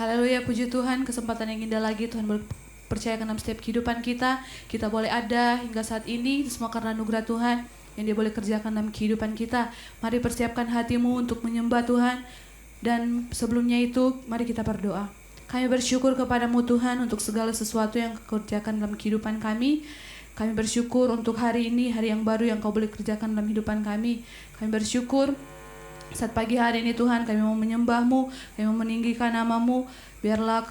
Haleluya, puji Tuhan, kesempatan yang indah lagi Tuhan percayakan dalam setiap kehidupan kita. Kita boleh ada hingga saat ini, semua karena anugerah Tuhan yang Dia boleh kerjakan dalam kehidupan kita. Mari persiapkan hatimu untuk menyembah Tuhan. Dan sebelumnya itu, mari kita berdoa. Kami bersyukur kepadamu Tuhan untuk segala sesuatu yang Kau kerjakan dalam kehidupan kami. Kami bersyukur untuk hari ini, hari yang baru yang Kau boleh kerjakan dalam kehidupan kami. Kami bersyukur saat pagi hari ini Tuhan, kami mau menyembah-Mu, kami mau meninggikan nama-Mu. Biarlah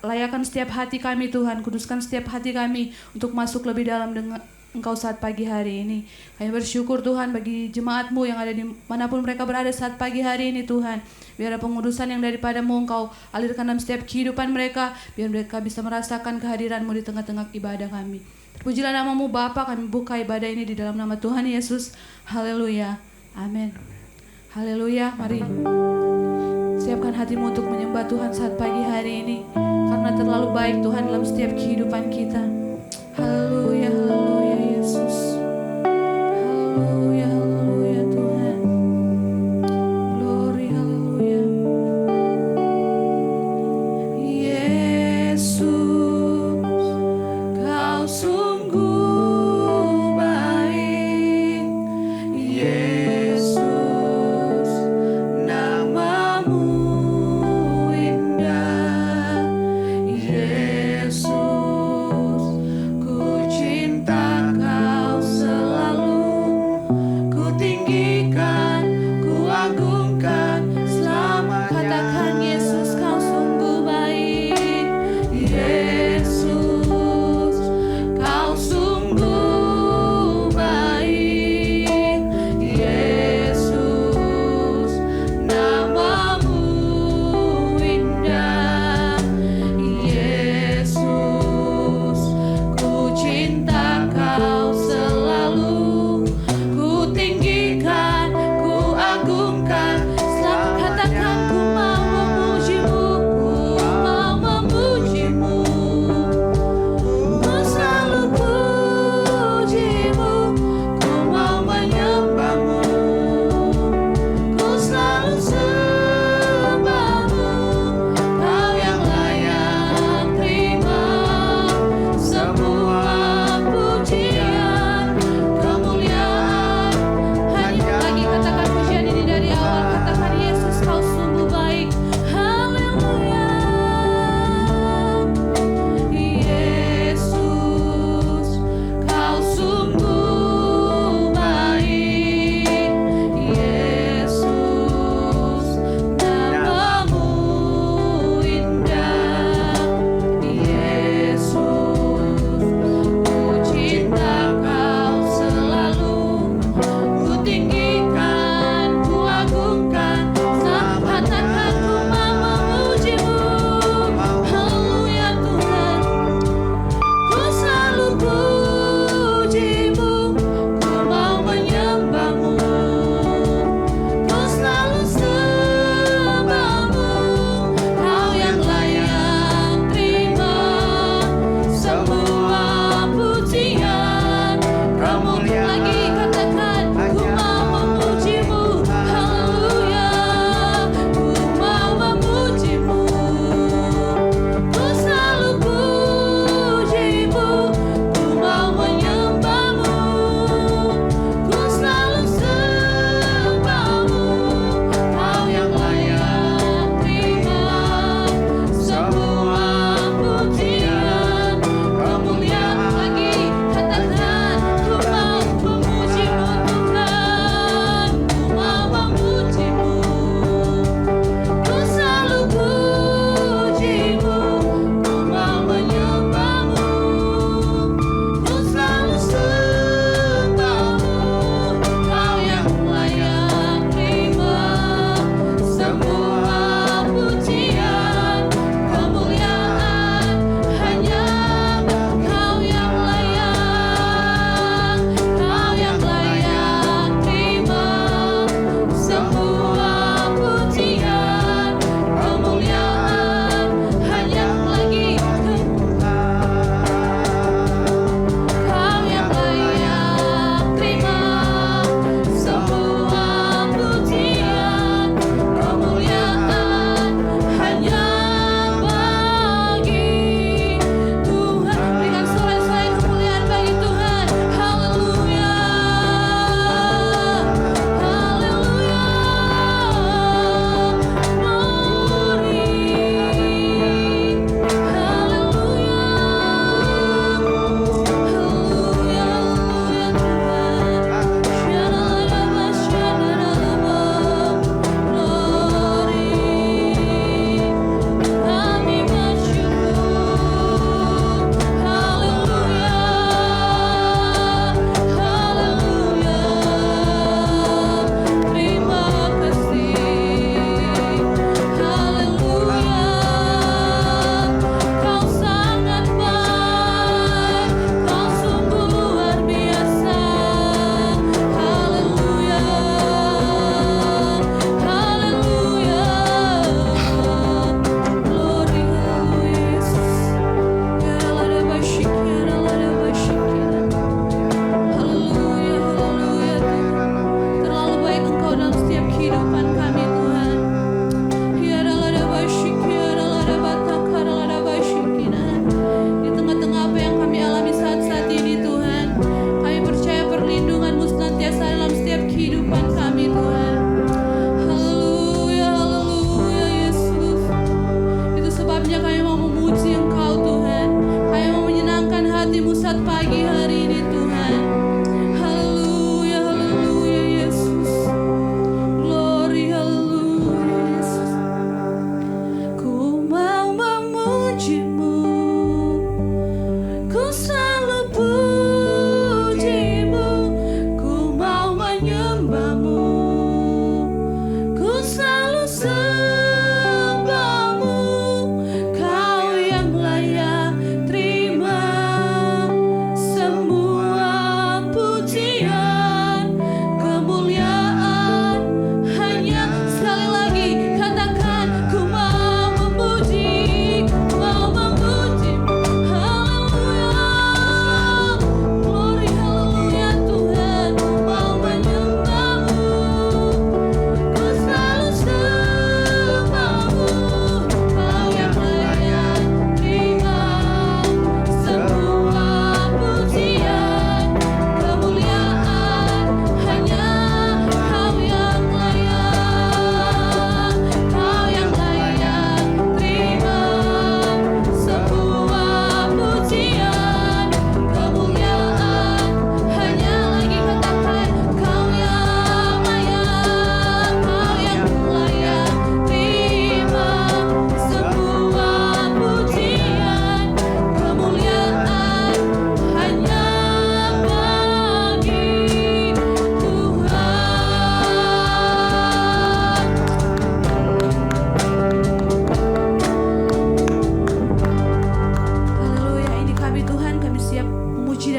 layakan setiap hati kami Tuhan, kuduskan setiap hati kami untuk masuk lebih dalam dengan Engkau saat pagi hari ini. Kami bersyukur Tuhan bagi jemaat-Mu yang ada di manapun mereka berada saat pagi hari ini Tuhan. Biar pengudusan yang daripada-Mu Engkau alirkan dalam setiap kehidupan mereka, biar mereka bisa merasakan kehadiran-Mu di tengah-tengah ibadah kami. Terpujilah nama-Mu Bapa, kami buka ibadah ini di dalam nama Tuhan Yesus. Haleluya. Amin. Haleluya, mari siapkan hatimu untuk menyembah Tuhan saat pagi hari ini. Karena terlalu baik Tuhan dalam setiap kehidupan kita. Haleluya, haleluya Yesus. Haleluya, haleluya Tuhan. Glory, haleluya. Yesus, Kau sungguh baik. Yesus, indah. Yesus,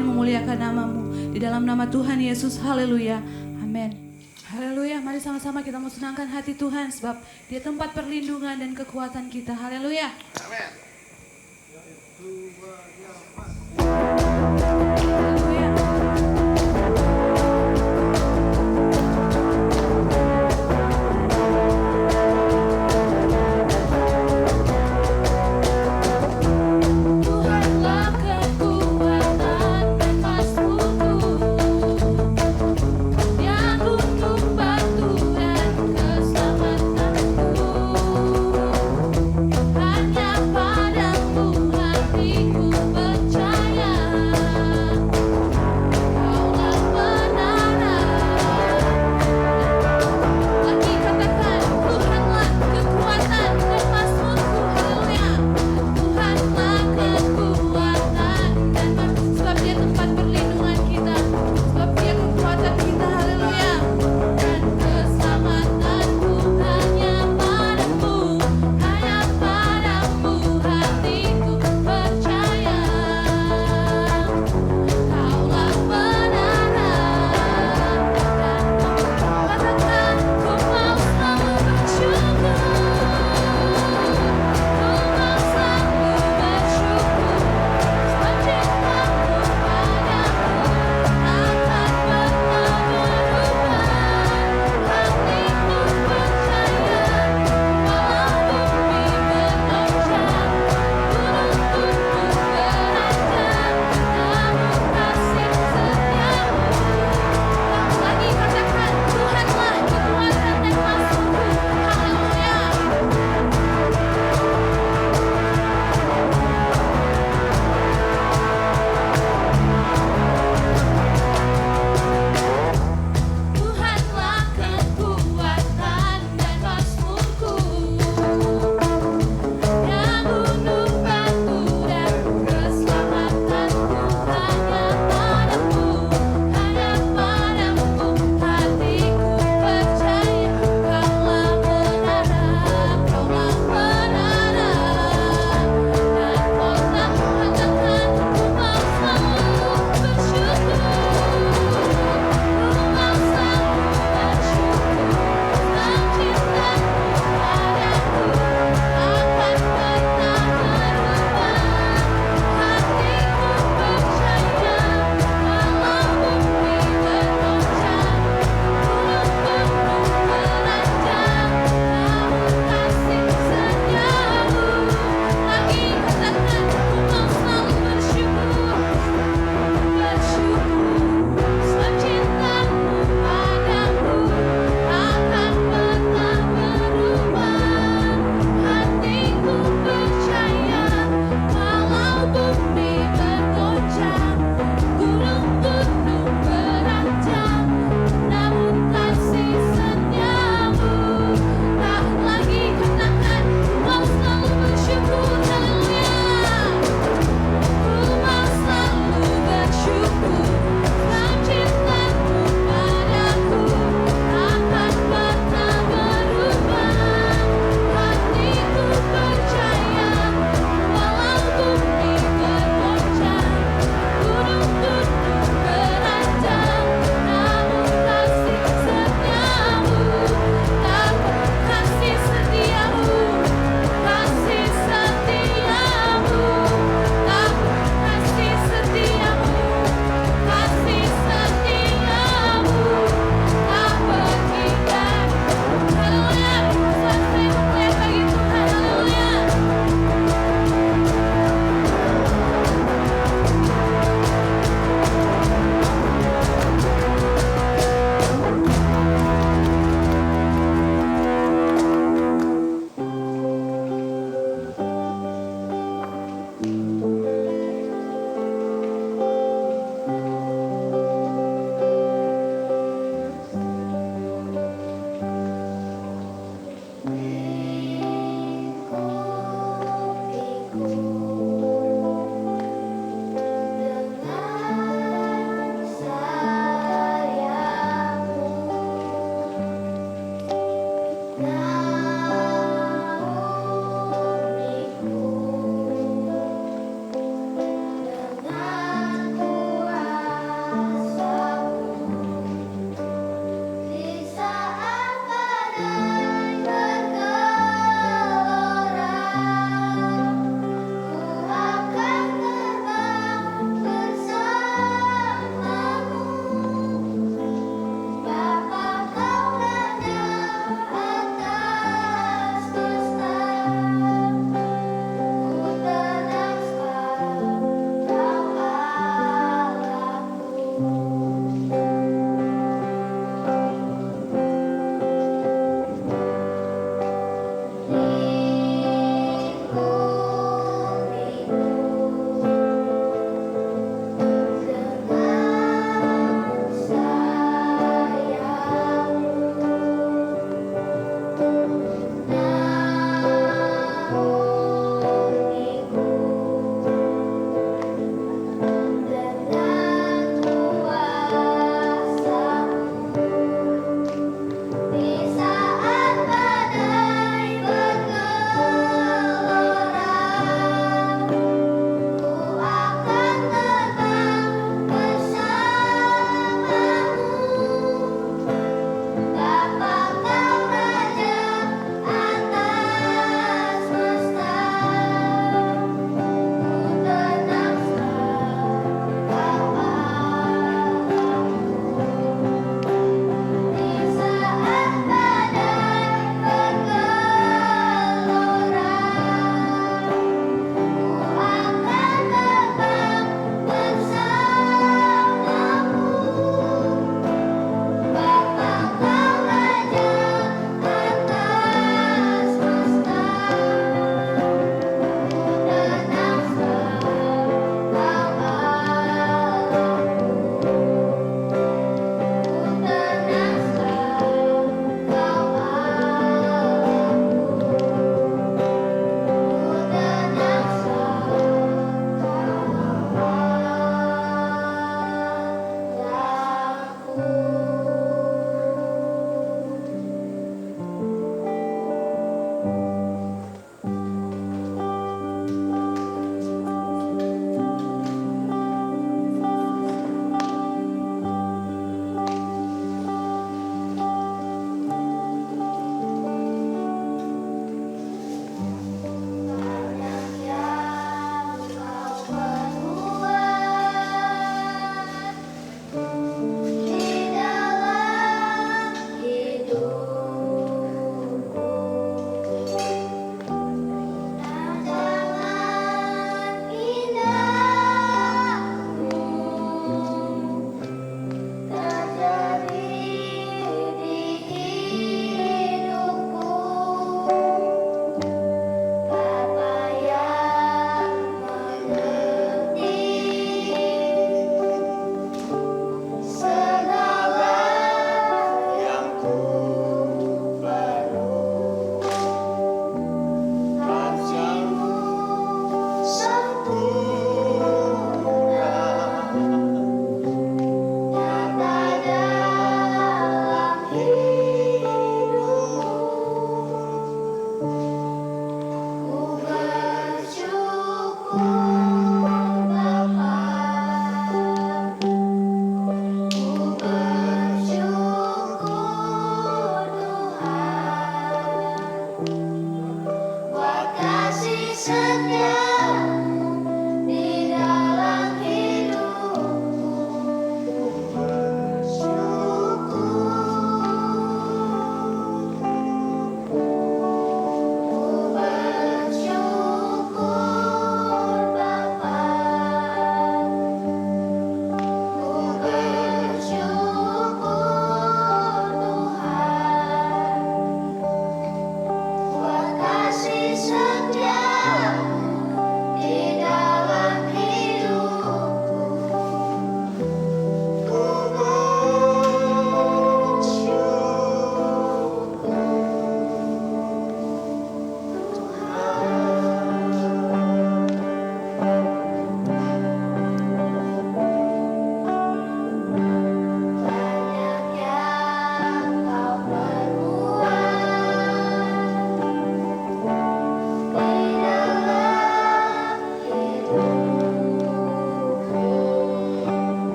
dan memuliakan nama-Mu. Di dalam nama Tuhan Yesus, haleluya, amin. Haleluya, mari sama-sama kita mau senangkan hati Tuhan, sebab Dia tempat perlindungan dan kekuatan kita. Haleluya. Amin. Haleluya. Hanya pada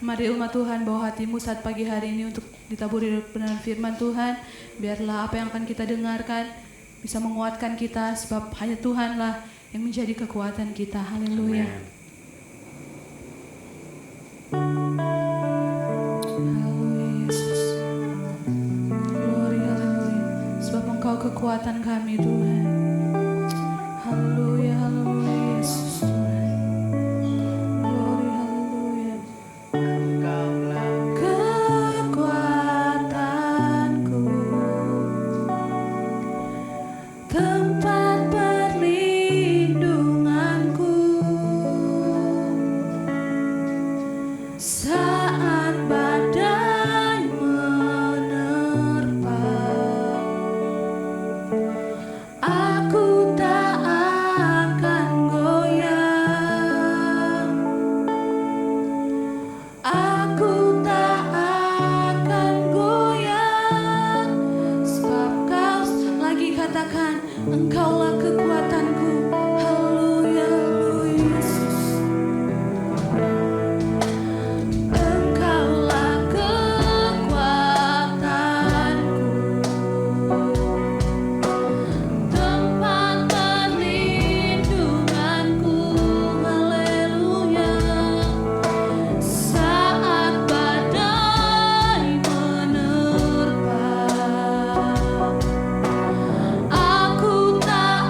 Mari umat Tuhan bawa hatimu saat pagi hari ini untuk ditaburi dengan firman Tuhan. Biarlah apa yang akan kita dengarkan bisa menguatkan kita, sebab hanya Tuhanlah yang menjadi kekuatan kita. Haleluya. Haleluya Yesus. Glory, haleluya. Sebab Engkau kekuatan kami Tuhan. Haleluya, haleluya Yesus Tuhan. Glory, haleluya. Kekuatanku, tempat perlindunganku, saat badai menerpa, aku tak akan goyang, aku tak akan goyang, sebab Kau, lagi katakan, Engkaulah kekuatanku. Haleluya, haleluya Yesus. Engkaulah kekuatanku, tempat perlindunganku. Haleluya. Saat badai menerpa, aku tak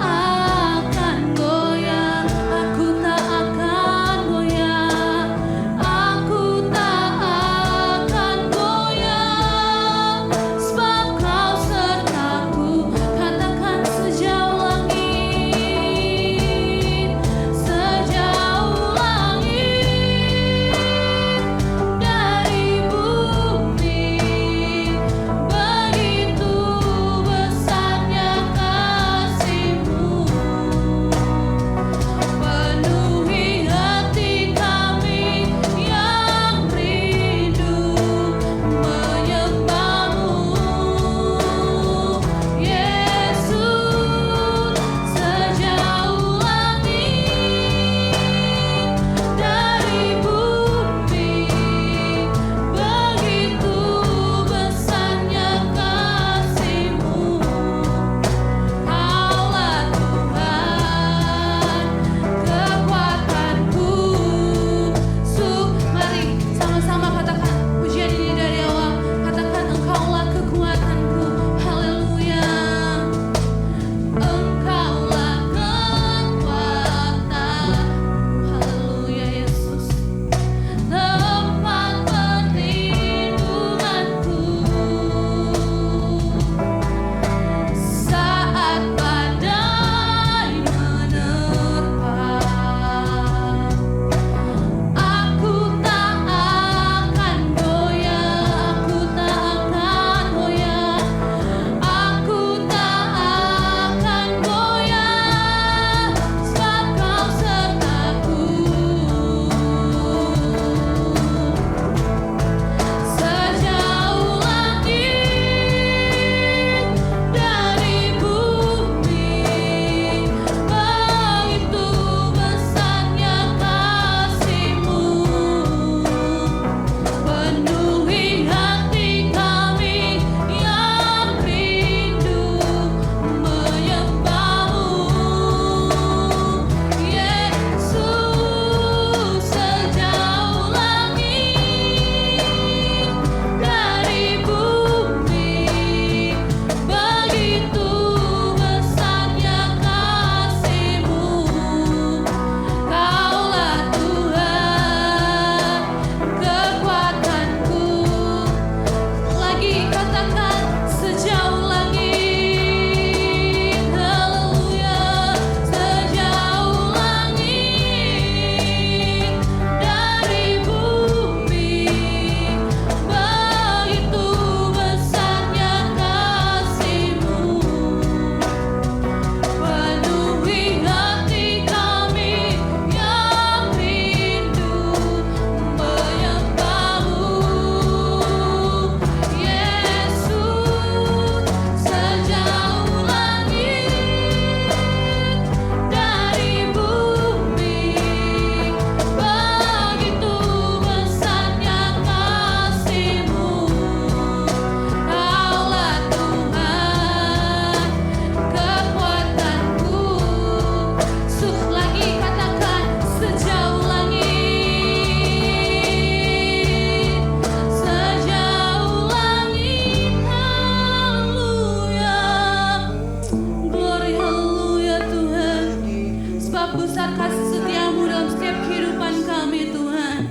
betapa besar kasih setiamu dalam setiap kehidupan kami Tuhan.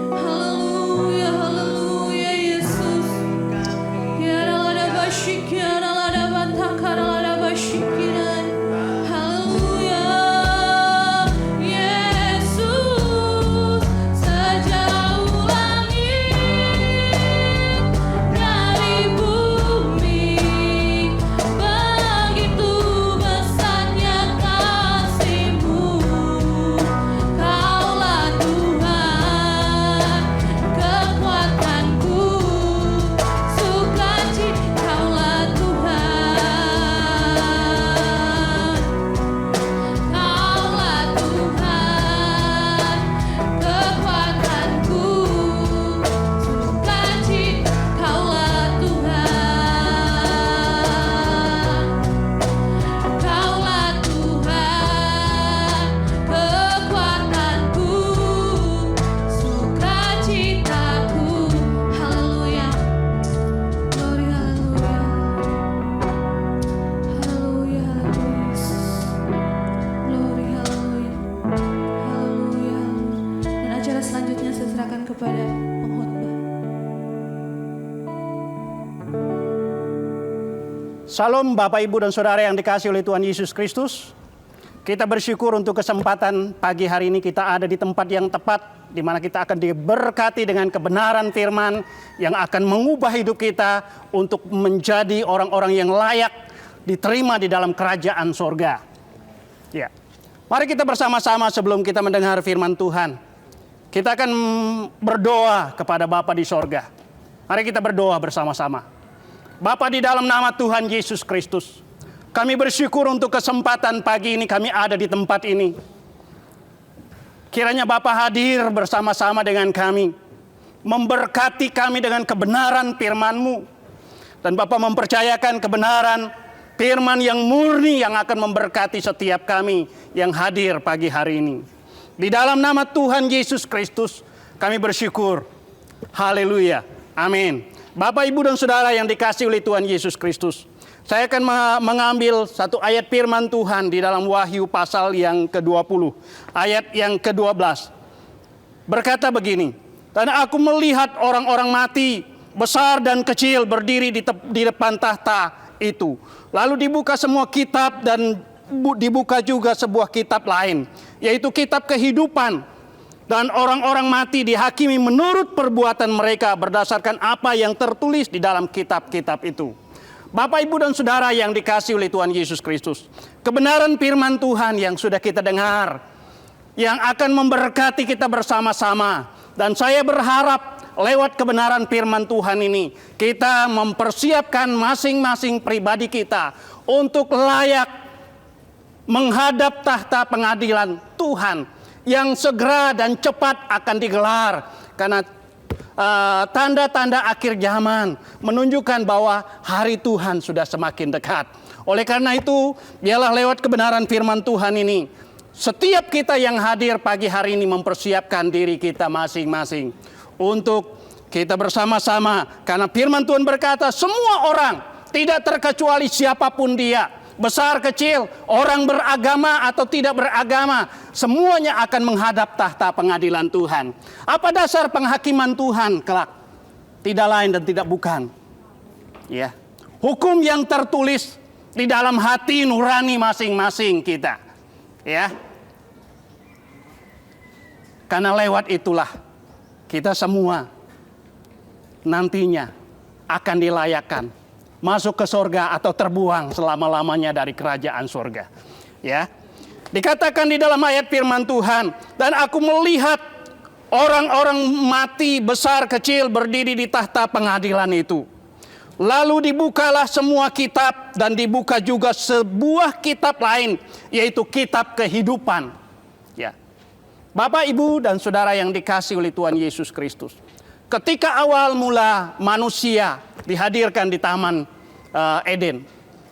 Haleluya, haleluya Yesus. Ya ralada basyik, ya ralada bataka, ralada basyikiran. Haleluya, Yesus. Sejauh langit dari bumi, begitu besarnya kasih-Mu. Kaulah Tuhan, kekuatanku, sukacita. Kaulah Tuhan, Kaulah Tuhan, kekuatanku, sukacita. Kaulah Tuhan, Kaulah Tuhan, kekuatanku, sukacitaku. Haleluya. Glory, haleluya. Haleluya, haleluya Yesus. Glory, haleluya. Haleluya. Dan acara selanjutnya saya serahkan kepada pengkhotbah. Salam Bapak, Ibu, dan Saudara yang dikasihi oleh Tuhan Yesus Kristus. Kita bersyukur untuk kesempatan pagi hari ini kita ada di tempat yang tepat, di mana kita akan diberkati dengan kebenaran firman yang akan mengubah hidup kita untuk menjadi orang-orang yang layak diterima di dalam kerajaan sorga. Ya. Mari kita bersama-sama sebelum kita mendengar firman Tuhan, kita akan berdoa kepada Bapa di sorga. Mari kita berdoa bersama-sama. Bapa, di dalam nama Tuhan Yesus Kristus, kami bersyukur untuk kesempatan pagi ini kami ada di tempat ini. Kiranya Bapa hadir bersama-sama dengan kami, memberkati kami dengan kebenaran firman-Mu. Dan Bapa mempercayakan kebenaran firman yang murni yang akan memberkati setiap kami yang hadir pagi hari ini. Di dalam nama Tuhan Yesus Kristus kami bersyukur. Haleluya. Amin. Bapak, Ibu, dan Saudara yang dikasihi oleh Tuhan Yesus Kristus, saya akan mengambil satu ayat firman Tuhan di dalam Wahyu pasal yang ke-20, ayat yang ke-12. Berkata begini, dan aku melihat orang-orang mati, besar dan kecil, berdiri di depan tahta itu. Lalu dibuka semua kitab dan dibuka juga sebuah kitab lain, yaitu kitab kehidupan. Dan orang-orang mati dihakimi menurut perbuatan mereka berdasarkan apa yang tertulis di dalam kitab-kitab itu. Bapak, Ibu, dan Saudara yang dikasihi oleh Tuhan Yesus Kristus, kebenaran firman Tuhan yang sudah kita dengar, yang akan memberkati kita bersama-sama. Dan saya berharap lewat kebenaran firman Tuhan ini, kita mempersiapkan masing-masing pribadi kita untuk layak menghadap tahta pengadilan Tuhan yang segera dan cepat akan digelar. Karena tanda-tanda akhir zaman menunjukkan bahwa hari Tuhan sudah semakin dekat. Oleh karena itu, biarlah lewat kebenaran firman Tuhan ini, setiap kita yang hadir pagi hari ini mempersiapkan diri kita masing-masing untuk kita bersama-sama. Karena firman Tuhan berkata, semua orang, tidak terkecuali siapapun dia, besar kecil, orang beragama atau tidak beragama, semuanya akan menghadap tahta pengadilan Tuhan. Apa dasar penghakiman Tuhan kelak? Tidak lain dan tidak bukan, ya, hukum yang tertulis di dalam hati nurani masing-masing kita, ya. Karena lewat itulah kita semua nantinya akan dilayakkan masuk ke sorga atau terbuang selama-lamanya dari kerajaan sorga. Ya, dikatakan di dalam ayat firman Tuhan, dan aku melihat orang-orang mati besar kecil berdiri di tahta pengadilan itu. Lalu dibukalah semua kitab dan dibuka juga sebuah kitab lain, yaitu kitab kehidupan. Ya, Bapak, Ibu, dan Saudara yang dikasihi oleh Tuhan Yesus Kristus, ketika awal mula manusia dihadirkan di Taman Eden,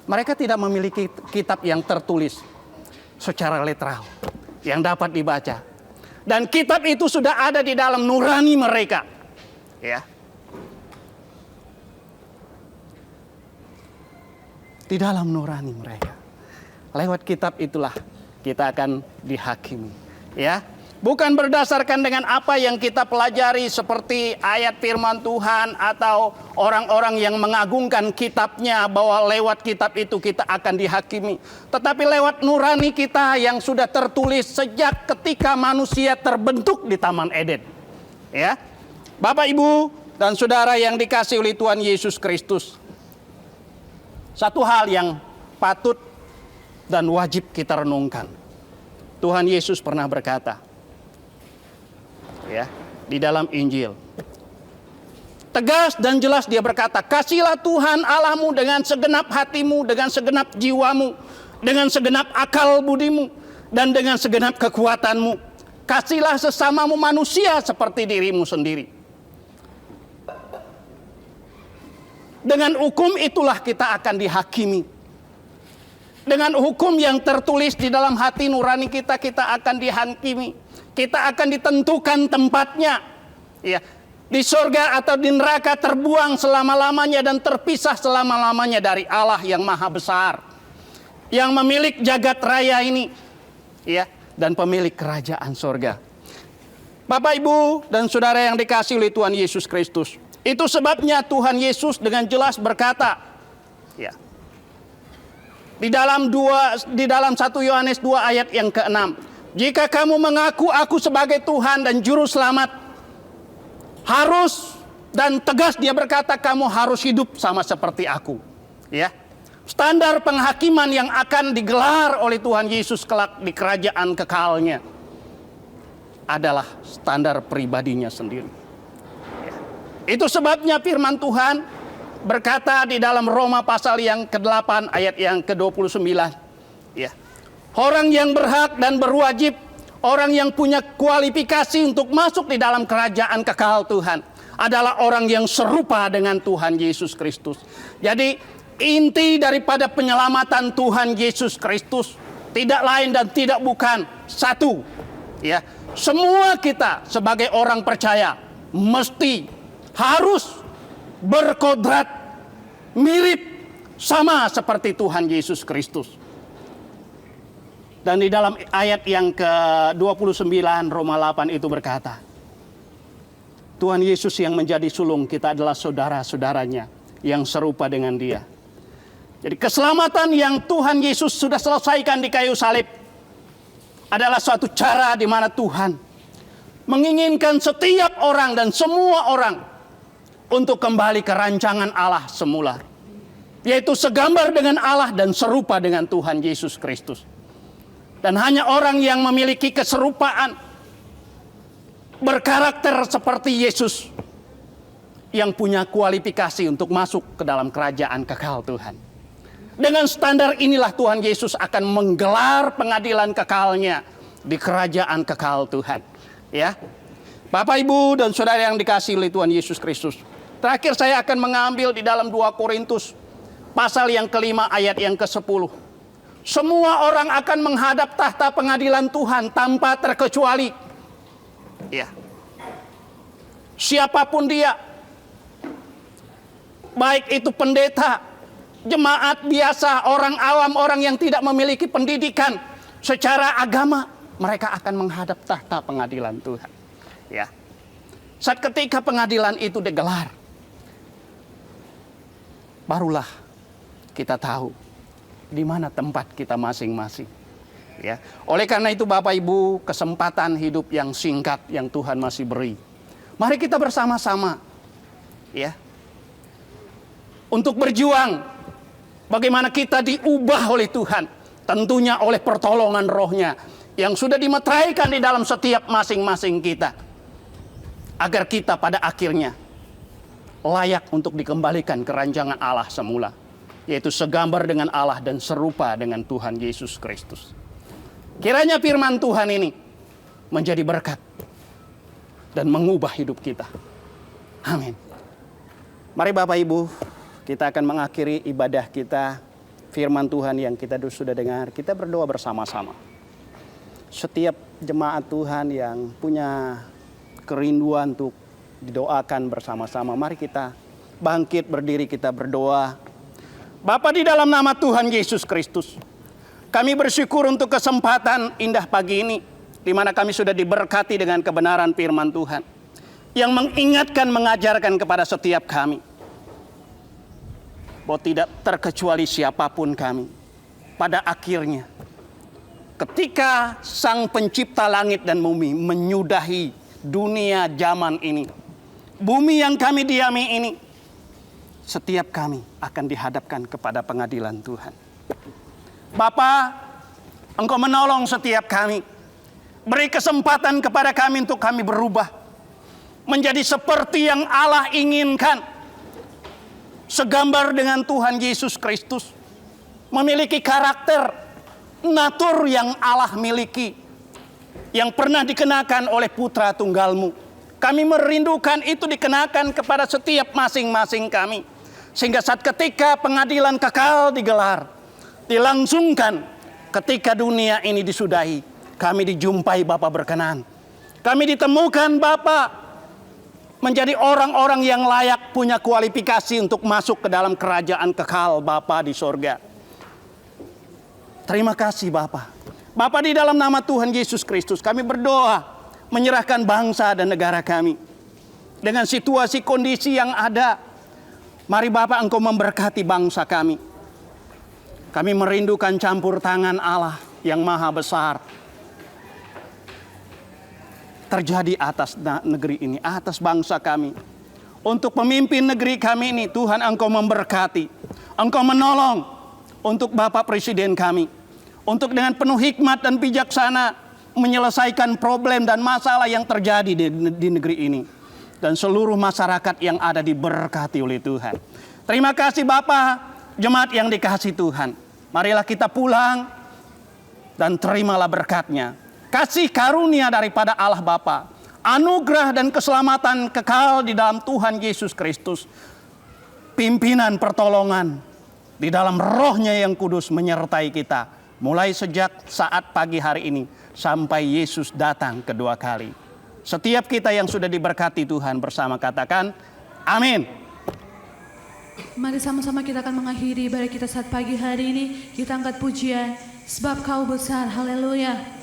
mereka tidak memiliki kitab yang tertulis secara literal yang dapat dibaca, dan kitab itu sudah ada di dalam nurani mereka, ya, di dalam nurani mereka. Lewat kitab itulah kita akan dihakimi. Ya, bukan berdasarkan dengan apa yang kita pelajari seperti ayat firman Tuhan atau orang-orang yang mengagungkan kitabnya bahwa lewat kitab itu kita akan dihakimi. Tetapi lewat nurani kita yang sudah tertulis sejak ketika manusia terbentuk di Taman Eden. Ya, Bapak, Ibu, dan saudara yang dikasihi oleh Tuhan Yesus Kristus. Satu hal yang patut dan wajib kita renungkan. Tuhan Yesus pernah berkata, ya, di dalam Injil. Tegas dan jelas dia berkata, "Kasihlah Tuhan Allahmu dengan segenap hatimu, dengan segenap jiwamu, dengan segenap akal budimu, dan dengan segenap kekuatanmu. Kasihlah sesamamu manusia seperti dirimu sendiri." Dengan hukum itulah kita akan dihakimi. Dengan hukum yang tertulis di dalam hati nurani kita, kita akan dihakimi. Kita akan ditentukan tempatnya. Ya, di surga atau di neraka, terbuang selama-lamanya dan terpisah selama-lamanya dari Allah yang maha besar. Yang memiliki jagat raya ini. Ya, dan pemilik kerajaan surga. Bapak, Ibu, dan saudara yang dikasihi oleh Tuhan Yesus Kristus. Itu sebabnya Tuhan Yesus dengan jelas berkata, ya, di dalam 1 Yohanes 2 ayat yang ke-6, "Jika kamu mengaku aku sebagai Tuhan dan Juru Selamat," harus dan tegas dia berkata, kamu harus hidup sama seperti aku. Ya, standar penghakiman yang akan digelar oleh Tuhan Yesus kelak di kerajaan kekalnya adalah standar pribadinya sendiri. Itu sebabnya firman Tuhan berkata di dalam Roma pasal yang ke-8 ayat yang ke-29. Ya. Orang yang berhak dan berwajib, orang yang punya kualifikasi untuk masuk di dalam kerajaan kekal Tuhan adalah orang yang serupa dengan Tuhan Yesus Kristus. Jadi inti daripada penyelamatan Tuhan Yesus Kristus tidak lain dan tidak bukan satu. Ya, semua kita sebagai orang percaya mesti harus berkodrat mirip sama seperti Tuhan Yesus Kristus. Dan di dalam ayat yang ke-29 Roma 8 itu berkata, Tuhan Yesus yang menjadi sulung kita adalah saudara-saudaranya yang serupa dengan dia. Jadi keselamatan yang Tuhan Yesus sudah selesaikan di kayu salib adalah suatu cara di mana Tuhan menginginkan setiap orang dan semua orang untuk kembali ke rancangan Allah semula, yaitu segambar dengan Allah dan serupa dengan Tuhan Yesus Kristus. Dan hanya orang yang memiliki keserupaan berkarakter seperti Yesus yang punya kualifikasi untuk masuk ke dalam kerajaan kekal Tuhan. Dengan standar inilah Tuhan Yesus akan menggelar pengadilan kekalnya di kerajaan kekal Tuhan. Ya, Bapak, Ibu, dan saudara yang dikasihi oleh Tuhan Yesus Kristus. Terakhir saya akan mengambil di dalam 2 Korintus pasal yang ke-5 ayat yang ke-10. Semua orang akan menghadap tahta pengadilan Tuhan tanpa terkecuali. Ya. Siapapun dia. Baik itu pendeta, jemaat biasa, orang awam, orang yang tidak memiliki pendidikan secara agama, mereka akan menghadap tahta pengadilan Tuhan. Ya. Saat ketika pengadilan itu digelar, barulah kita tahu di mana tempat kita masing-masing. Ya. Oleh karena itu Bapak Ibu, kesempatan hidup yang singkat yang Tuhan masih beri, mari kita bersama-sama, ya, untuk berjuang bagaimana kita diubah oleh Tuhan, tentunya oleh pertolongan Roh-Nya yang sudah dimeteraikan di dalam setiap masing-masing kita, agar kita pada akhirnya layak untuk dikembalikan ke rancangan Allah semula, yaitu segambar dengan Allah dan serupa dengan Tuhan Yesus Kristus. Kiranya firman Tuhan ini menjadi berkat dan mengubah hidup kita. Amin. Mari Bapak Ibu, kita akan mengakhiri ibadah kita, firman Tuhan yang kita sudah dengar. Kita berdoa bersama-sama. Setiap jemaat Tuhan yang punya kerinduan untuk didoakan bersama-sama, mari kita bangkit berdiri, kita berdoa. Bapa, di dalam nama Tuhan Yesus Kristus, Kami bersyukur untuk kesempatan indah pagi ini, di mana kami sudah diberkati dengan kebenaran firman Tuhan, yang mengingatkan, mengajarkan kepada setiap kami, bahwa tidak terkecuali siapapun kami, pada akhirnya, ketika Sang Pencipta langit dan bumi menyudahi dunia zaman ini, bumi yang kami diami ini, setiap kami akan dihadapkan kepada pengadilan Tuhan. Bapa, Engkau menolong setiap kami. Beri kesempatan kepada kami untuk kami berubah menjadi seperti yang Allah inginkan, segambar dengan Tuhan Yesus Kristus, memiliki karakter, natur yang Allah miliki, yang pernah dikenakan oleh Putra Tunggal-Mu. Kami merindukan itu dikenakan kepada setiap masing-masing kami, sehingga saat ketika pengadilan kekal digelar, dilangsungkan, ketika dunia ini disudahi, kami dijumpai Bapa berkenan. Kami ditemukan Bapa menjadi orang-orang yang layak, punya kualifikasi untuk masuk ke dalam kerajaan kekal Bapa di sorga. Terima kasih Bapa. Bapa, di dalam nama Tuhan Yesus Kristus kami berdoa, menyerahkan bangsa dan negara kami. Dengan situasi kondisi yang ada, mari Bapa Engkau memberkati bangsa kami. Kami merindukan campur tangan Allah yang maha besar terjadi atas negeri ini, atas bangsa kami. Untuk pemimpin negeri kami ini, Tuhan Engkau memberkati, Engkau menolong untuk Bapak Presiden kami, untuk dengan penuh hikmat dan bijaksana menyelesaikan problem dan masalah yang terjadi di negeri ini. Dan seluruh masyarakat yang ada diberkati oleh Tuhan. Terima kasih Bapak, jemaat yang dikasihi Tuhan. Marilah kita pulang dan terimalah berkat-Nya. Kasih karunia daripada Allah Bapa, anugerah dan keselamatan kekal di dalam Tuhan Yesus Kristus, pimpinan pertolongan di dalam Roh-Nya yang kudus menyertai kita, mulai sejak saat pagi hari ini sampai Yesus datang kedua kali. Setiap kita yang sudah diberkati Tuhan bersama katakan, amin. Mari sama-sama kita akan mengakhiri ibadah kita saat pagi hari ini. Kita angkat pujian, sebab Kau besar. Haleluya.